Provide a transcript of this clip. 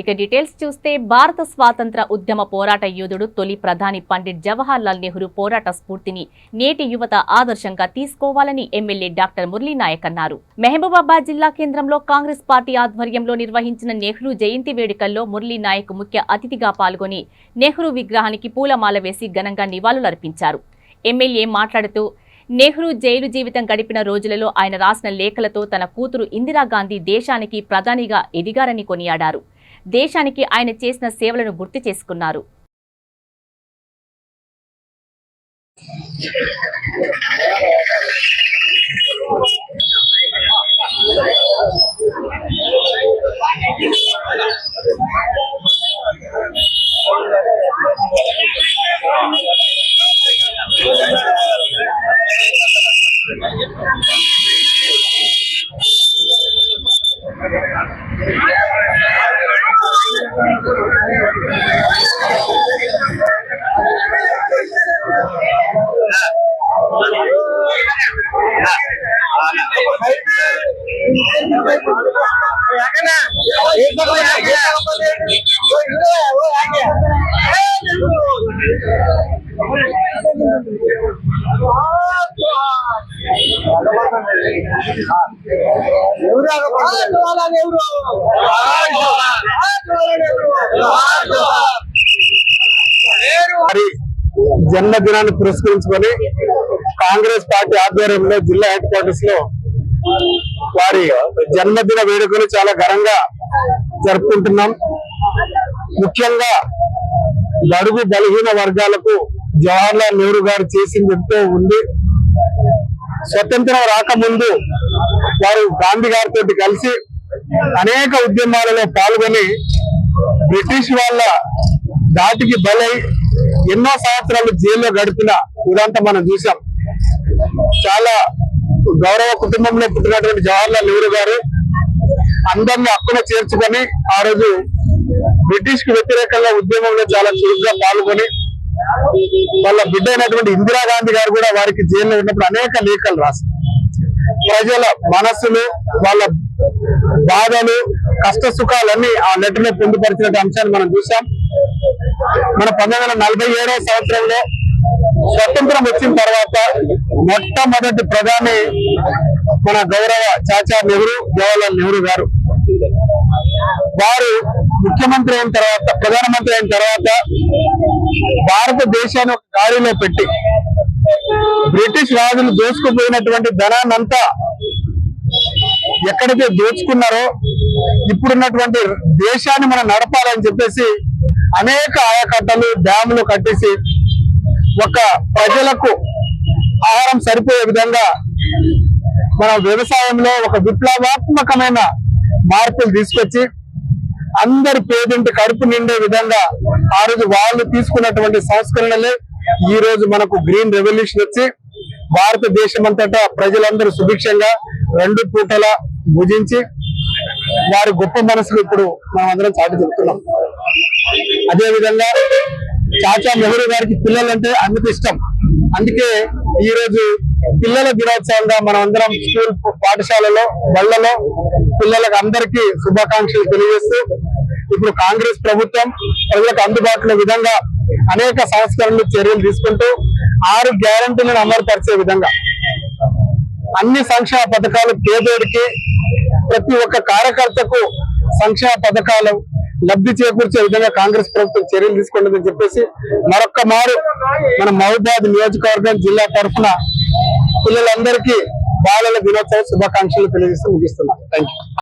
ఇక డీటెయిల్స్ చూస్తే భారత స్వాతంత్ర ఉద్యమ పోరాట యోధుడు తొలి ప్రధాని పండిట్ జవహర్లాల్ నెహ్రూ పోరాట స్ఫూర్తిని నేటి యువత ఆదర్శంగా తీసుకోవాలని ఎమ్మెల్యే డాక్టర్ మురళీ నాయక్ అన్నారు. మహబూబాబాద్ జిల్లా కేంద్రంలో కాంగ్రెస్ పార్టీ ఆధ్వర్యంలో నిర్వహించిన నెహ్రూ జయంతి వేడుకల్లో మురళీ నాయక్ ముఖ్య అతిథిగా పాల్గొని నెహ్రూ విగ్రహానికి పూలమాల వేసి ఘనంగా నివాళులర్పించారు. ఎమ్మెల్యే మాట్లాడుతూ నెహ్రూ జైలు జీవితం గడిపిన రోజులలో ఆయన రాసిన లేఖలతో తన కూతురు ఇందిరాగాంధీ దేశానికి ప్రధానిగా ఎదిగారని కొనియాడారు. దేశానికి ఆయన చేసిన సేవలను గుర్తు చేసుకున్నారు. జన్మదినాన్ని పురస్కరించుకొని కాంగ్రెస్ పార్టీ ఆధ్వర్యంలో జిల్లా హెడ్ క్వార్టర్స్ లో వారి జన్మదిన వేడుకలు చాలా ఘనంగా జరుపుకుంటున్నాం. ముఖ్యంగా బడుగు బలహీన వర్గాలకు జవహర్లాల్ నెహ్రూ గారు చేసింది ఎంతో ఉంది. స్వతంత్రం రాకముందు వారు గాంధీ గారితో కలిసి అనేక ఉద్యమాలలో పాల్గొని బ్రిటిష్ వాళ్ళ దాటికి బలై ఎన్నో సంవత్సరాలు జైల్లో గడిపిన ఇదంతా మనం చూసాం. చాలా గౌరవ కుటుంబంలో పుట్టినటువంటి జవహర్లాల్ నెహ్రూ గారు అందరినీ అక్కున చేర్చుకొని ఆ రోజు బ్రిటిష్ కు వ్యతిరేకంగా ఉద్యమంలో చాలా చురుగ్గా పాల్గొని వాళ్ళ బిడ్డ అయినటువంటి ఇందిరాగాంధీ గారు కూడా వారికి జైల్లో ఉన్నప్పుడు అనేక లేఖలు రాశారు. ప్రజల మనస్సులు, వాళ్ళ బాధలు, కష్ట సుఖాలన్నీ ఆ లెటర్లో పొందుపరిచిన అంశాన్ని మనం చూసాం. మన 1947వ సంవత్సరంలో స్వతంత్రం వచ్చిన తర్వాత మొట్టమొదటి ప్రధాని మన గౌరవ చాచా నెహ్రూ, జవహర్లాల్ నెహ్రూ గారు. వారు ముఖ్యమంత్రి అయిన తర్వాత, ప్రధానమంత్రి అయిన తర్వాత భారతదేశాన్ని ఒక గాడిలో పెట్టి బ్రిటిష్ రాజులు దోచుకుపోయినటువంటి ధనాన్నంతా ఎక్కడైతే దోచుకున్నారో ఇప్పుడున్నటువంటి దేశాన్ని మనం నడపాలని చెప్పేసి అనేక ఆయకట్టలు, డ్యాములు కట్టేసి ఒక ప్రజలకు ఆహారం సరిపోయే విధంగా మన వ్యవసాయంలో ఒక విప్లవాత్మకమైన మార్పులు తీసుకొచ్చి అందరి పేదింటి కడుపు నిండే విధంగా ఆ రోజు వాళ్ళు తీసుకున్నటువంటి సంస్కరణలే ఈ రోజు మనకు గ్రీన్ రెవల్యూషన్ వచ్చి భారతదేశం అంతటా ప్రజలందరూ సుభిక్షంగా 2 పూటలా భుజించి వారి గొప్ప మనసులు ఇప్పుడు మనం అందరం చాటి చెప్తున్నాం. అదే విధంగా చాచా నెహ్రూ గారికి పిల్లలంటే అమిత ఇష్టం. అందుకే ఈ రోజు పిల్లల దినోత్సవంగా మనం అందరం స్కూల్, పాఠశాలలో, బళ్లలో పిల్లలకు అందరికీ శుభాకాంక్షలు తెలియజేస్తూ ఇప్పుడు కాంగ్రెస్ ప్రభుత్వం ప్రజలకు అందుబాటులో విధంగా అనేక సంస్కరణలు, చర్యలు తీసుకుంటూ 6 గ్యారంటీలను అమలుపరిచే విధంగా అన్ని సంక్షేమ పథకాలు పేదోడికి, ప్రతి ఒక్క కార్యకర్తకు సంక్షేమ పథకాలు లబ్ధి చేకూర్చే విధంగా కాంగ్రెస్ ప్రభుత్వం చర్యలు తీసుకుంటుందని చెప్పేసి మరొక్క మారు మన మహబూబాబాద్ నియోజకవర్గం జిల్లా తరఫున పిల్లలందరికీ బాలల దినోత్సవ శుభాకాంక్షలు తెలియజేస్తూ ముగిస్తున్నాం. Thank you.